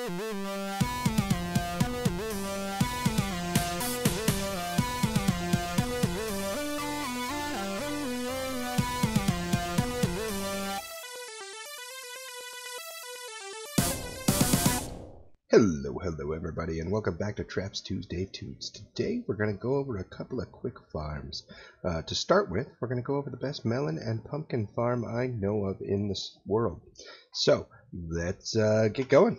Hello everybody, and welcome back to Traps Tuesday Tunes. Today we're going to go over a couple of quick farms. To start with, we're going to go over the best melon and pumpkin farm I know of in this world. So, let's get going.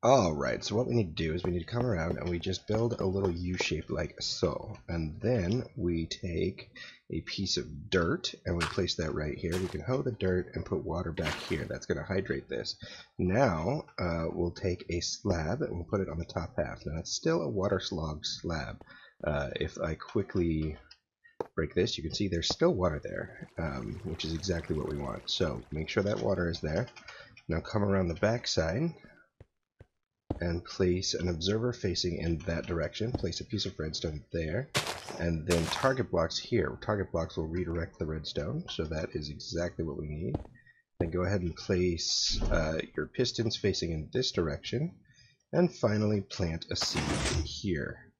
Alright, so what we need to do is we need to come around and we just build a little U shape like so. And then we take a piece of dirt and we place that right here. We can hoe the dirt and put water back here. That's going to hydrate this. Now we'll take a slab and we'll put it on the top half. Now it's still a waterlogged slab. If I quickly break this, you can see there's still water there, which is exactly what we want. So make sure that water is there. Now come around the back side and place an observer facing in that direction. Place a piece of redstone there, and then target blocks here. Target blocks will redirect the redstone, so that is exactly what we need. Then go ahead and place your pistons facing in this direction, and finally plant a seed here.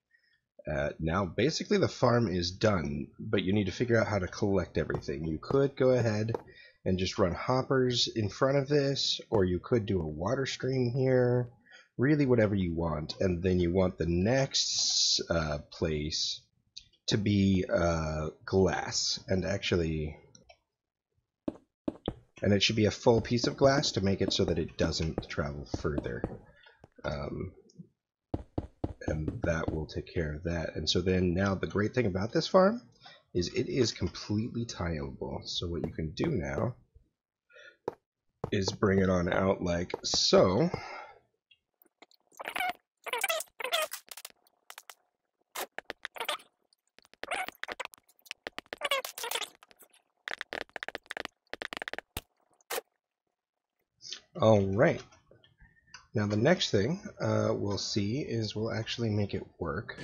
Now basically the farm is done, but you need to figure out how to collect everything. You could go ahead and just run hoppers in front of this, or you could do a water stream here. Really whatever you want, and then you want the next place to be glass, and it should be a full piece of glass to make it so that it doesn't travel further, and that will take care of that. And so then now the great thing about this farm is it is completely tileable. So what you can do now is bring it on out like so. Alright, now the next thing we'll see is we'll actually make it work.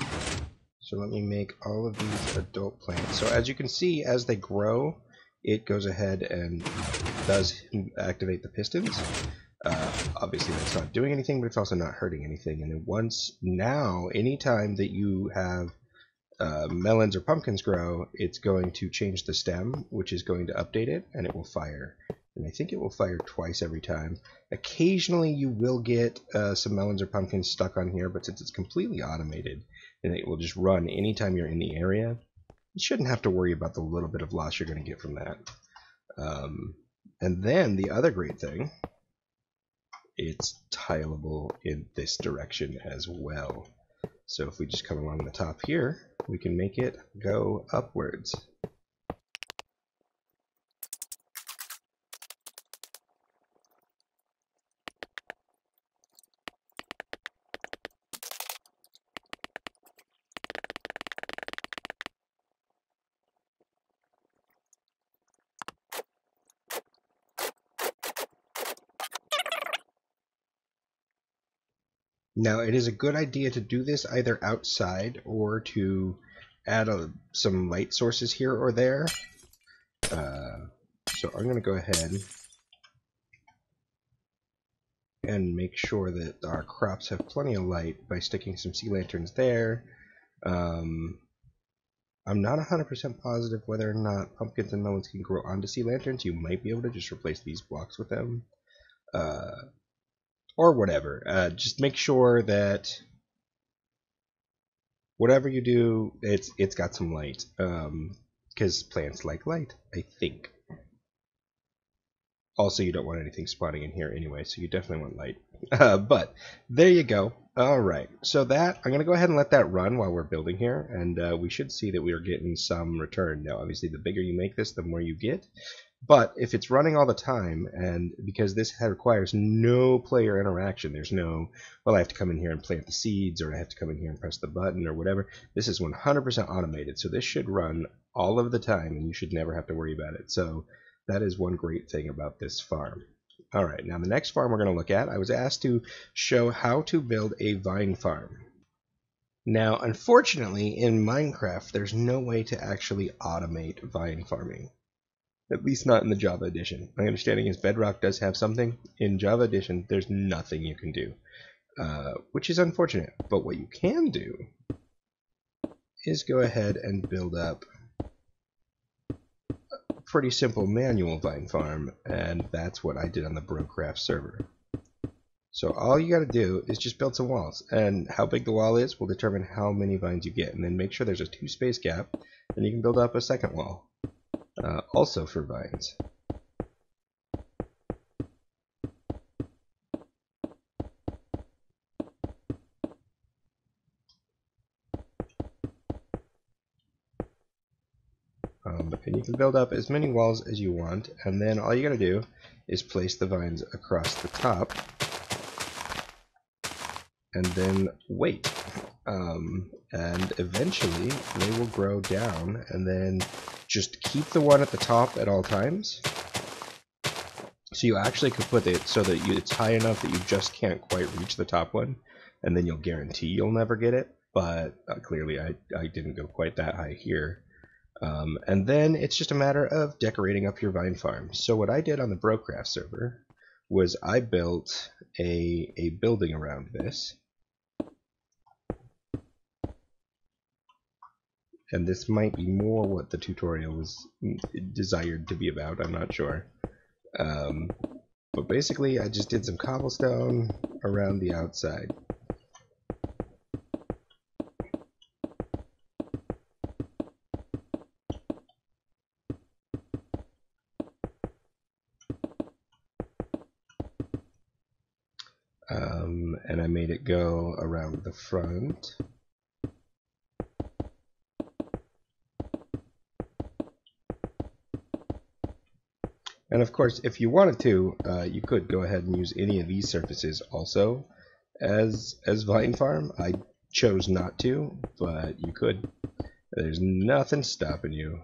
So let me make all of these adult plants. So as you can see, as they grow, it goes ahead and does activate the pistons. Obviously that's not doing anything, but it's also not hurting anything. And then anytime that you have melons or pumpkins grow, it's going to change the stem, which is going to update it, and it will fire. And I think it will fire twice every time. Occasionally you will get some melons or pumpkins stuck on here, but since it's completely automated and it will just run anytime you're in the area, you shouldn't have to worry about the little bit of loss you're going to get from that. And then the other great thing, it's tileable in this direction as well. So if we just come along the top here, we can make it go upwards. Now it is a good idea to do this either outside or to add some light sources here or there. So I'm going to go ahead and make sure that our crops have plenty of light by sticking some sea lanterns there. I'm not 100% positive whether or not pumpkins and melons can grow onto sea lanterns. You might be able to just replace these blocks with them. Or whatever. Just make sure that whatever you do, it's got some light. Because plants like light, I think. Also, you don't want anything spawning in here anyway, so you definitely want light. But there you go. Alright, so I'm going to go ahead and let that run while we're building here, and we should see that we are getting some return. Now, obviously, the bigger you make this, the more you get. But if it's running all the time, and because this requires no player interaction, there's no, well, I have to come in here and plant the seeds, or I have to come in here and press the button, or whatever. This is 100% automated, so this should run all of the time, and you should never have to worry about it. So that is one great thing about this farm. Alright, now the next farm we're going to look at, I was asked to show how to build a vine farm. Now, unfortunately, in Minecraft, there's no way to actually automate vine farming. At least not in the Java edition. My understanding is Bedrock does have something. In Java edition, there's nothing you can do, which is unfortunate. But what you can do is go ahead and build up a pretty simple manual vine farm, and that's what I did on the Brocraft server. So all you got to do is just build some walls, and how big the wall is will determine how many vines you get, and then make sure there's a 2 space gap, and you can build up a second wall, also for vines. And you can build up as many walls as you want, and then all you got to do is place the vines across the top, and then wait. And eventually they will grow down, and then just keep the one at the top at all times. So you actually could put it so that it's high enough that you just can't quite reach the top one, and then you'll guarantee you'll never get it. But clearly I didn't go quite that high here. And then it's just a matter of decorating up your vine farm. So what I did on the Brocraft server was I built a building around this. And this might be more what the tutorial was desired to be about, I'm not sure. But basically I just did some cobblestone around the outside. And I made it go around the front. And of course, if you wanted to, you could go ahead and use any of these surfaces also as vine farm. I chose not to, but you could. There's nothing stopping you.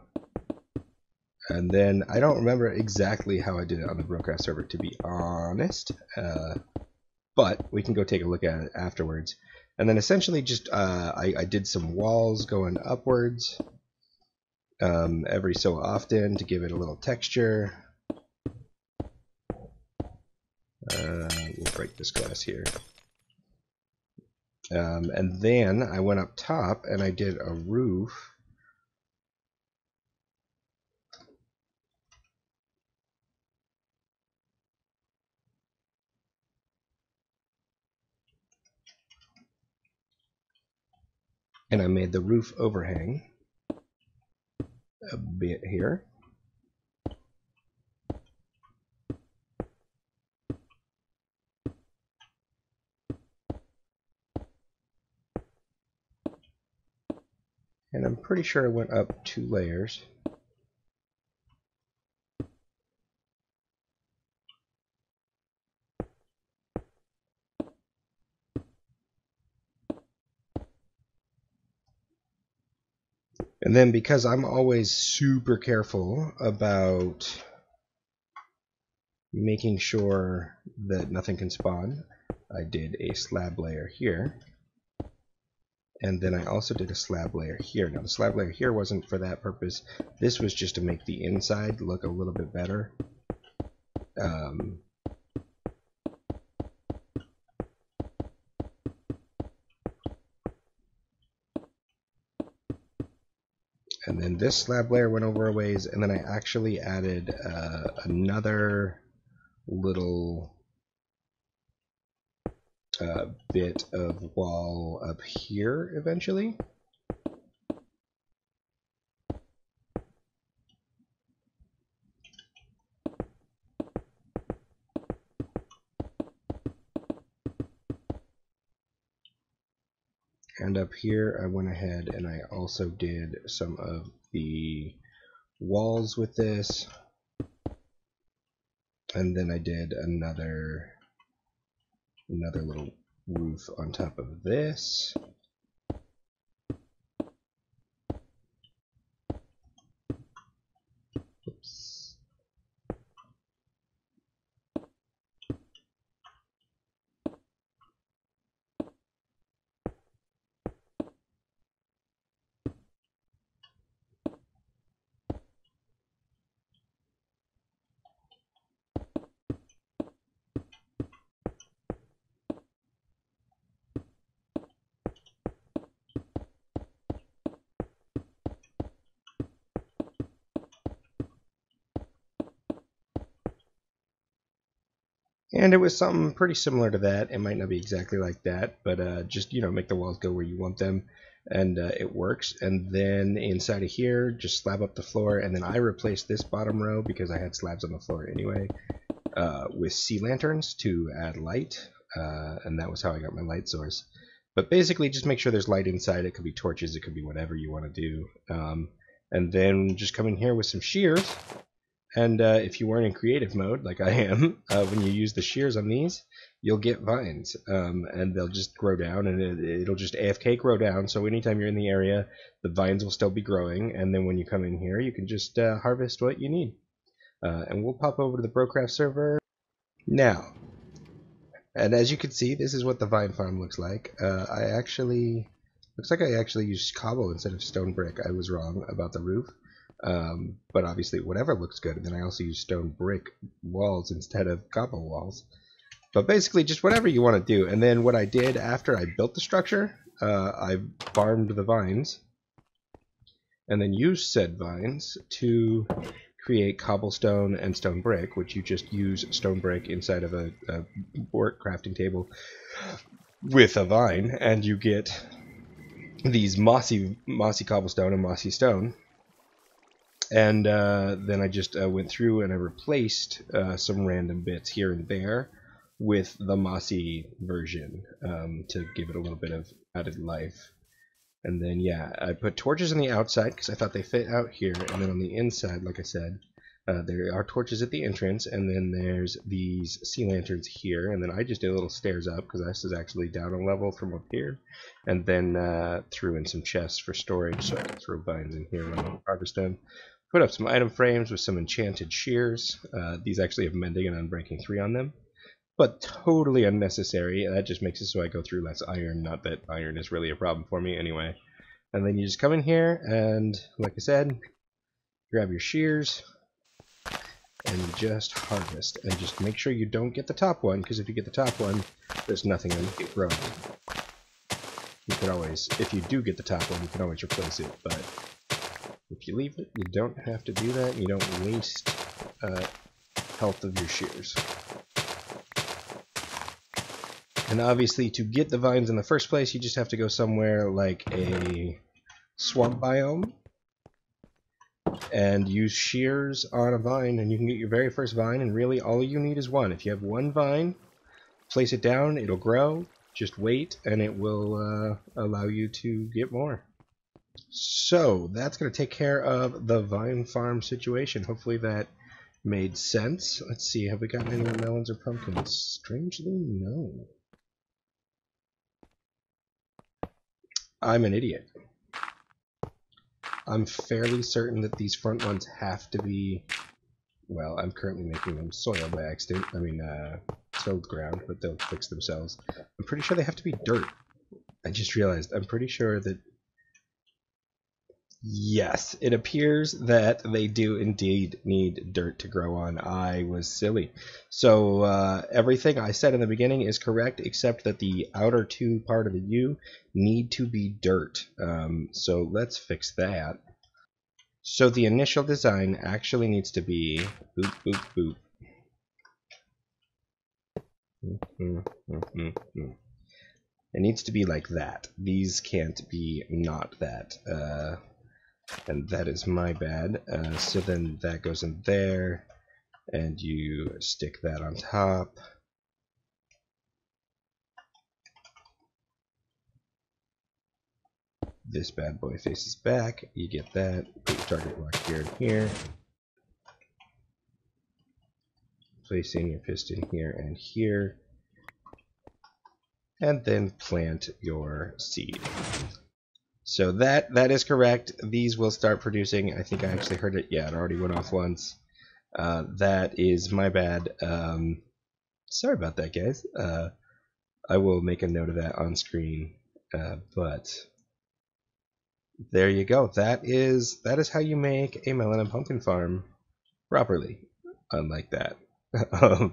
And then I don't remember exactly how I did it on the Brocraft server, to be honest. But we can go take a look at it afterwards. And then essentially just I did some walls going upwards every so often to give it a little texture. We'll break this glass here. And then I went up top and I did a roof. And I made the roof overhang a bit here. And I'm pretty sure I went up 2 layers. And then because I'm always super careful about making sure that nothing can spawn, I did a slab layer here. And then I also did a slab layer here. Now the slab layer here wasn't for that purpose. This was just to make the inside look a little bit better. And then this slab layer went over a ways, and then I actually added another little bit of wall up here eventually. And up here I went ahead and I also did some of the walls with this. And then I did another little roof on top of this. Oops. And it was something pretty similar to that. It might not be exactly like that, but just, make the walls go where you want them, and it works. And then inside of here, just slab up the floor, and then I replaced this bottom row, because I had slabs on the floor anyway, with sea lanterns to add light, and that was how I got my light source. But basically, just make sure there's light inside. It could be torches, it could be whatever you want to do. And then just come in here with some shears. And if you weren't in creative mode, like I am, when you use the shears on these, you'll get vines. And they'll just grow down, and it'll just AFK grow down. So anytime you're in the area, the vines will still be growing. And then when you come in here, you can just harvest what you need. And we'll pop over to the Brocraft server now. And as you can see, this is what the vine farm looks like. Looks like I actually used cobble instead of stone brick. I was wrong about the roof. But obviously whatever looks good. And then I also use stone brick walls instead of cobble walls. But basically just whatever you want to do. And then what I did after I built the structure, I farmed the vines and then used said vines to create cobblestone and stone brick, which you just use stone brick inside of a board crafting table with a vine, and you get these mossy cobblestone and mossy stone. And then I just went through and I replaced some random bits here and there with the mossy version to give it a little bit of added life. And then, yeah, I put torches on the outside because I thought they fit out here. And then on the inside, like I said, there are torches at the entrance. And then there's these sea lanterns here. And then I just did little stairs up because this is actually down a level from up here. And then threw in some chests for storage so I can throw vines in here when I harvest them. Put up some item frames with some enchanted shears. These actually have mending and unbreaking 3 on them. But totally unnecessary. That just makes it so I go through less iron. Not that iron is really a problem for me anyway. And then you just come in here and, like I said, grab your shears and you just harvest. And just make sure you don't get the top one, because if you get the top one, there's nothing to make it grow. You could always, if you do get the top one, you can always replace it. But if you leave it, you don't have to do that. You don't waste health of your shears. And obviously, to get the vines in the first place, you just have to go somewhere like a swamp biome and use shears on a vine, and you can get your very first vine, and really all you need is one. If you have one vine, place it down, it'll grow, just wait, and it will allow you to get more. So, that's going to take care of the vine farm situation. Hopefully that made sense. Let's see, have we gotten any melons or pumpkins? Strangely, no. I'm an idiot. I'm fairly certain that these front ones have to be, well, I'm currently making them soil by accident. I mean, tilled ground, but they'll fix themselves. I'm pretty sure they have to be dirt. I just realized, I'm pretty sure that, yes, it appears that they do indeed need dirt to grow on. I was silly. So everything I said in the beginning is correct, except that the outer 2 part of the U need to be dirt. So let's fix that. So the initial design actually needs to be boop, boop, boop. It needs to be like that. These can't be not that. And that is my bad. So then that goes in there, and you stick that on top. This bad boy faces back. You get that. Put your target rock here and here. Placing your piston here and here. And then plant your seed. So that is correct. These will start producing. I think I actually heard it. Yeah, it already went off once. That is my bad. Sorry about that, guys. I will make a note of that on screen. But there you go. That is how you make a melon and pumpkin farm properly. Unlike that. But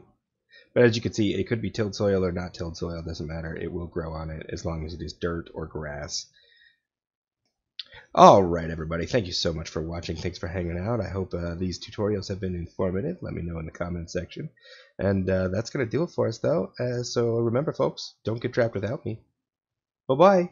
as you can see, it could be tilled soil or not tilled soil. Doesn't matter. It will grow on it as long as it is dirt or grass. Alright everybody, thank you so much for watching. Thanks for hanging out. I hope these tutorials have been informative. Let me know in the comment section. And that's going to do it for us though. So remember folks, don't get trapped without me. Bye-bye.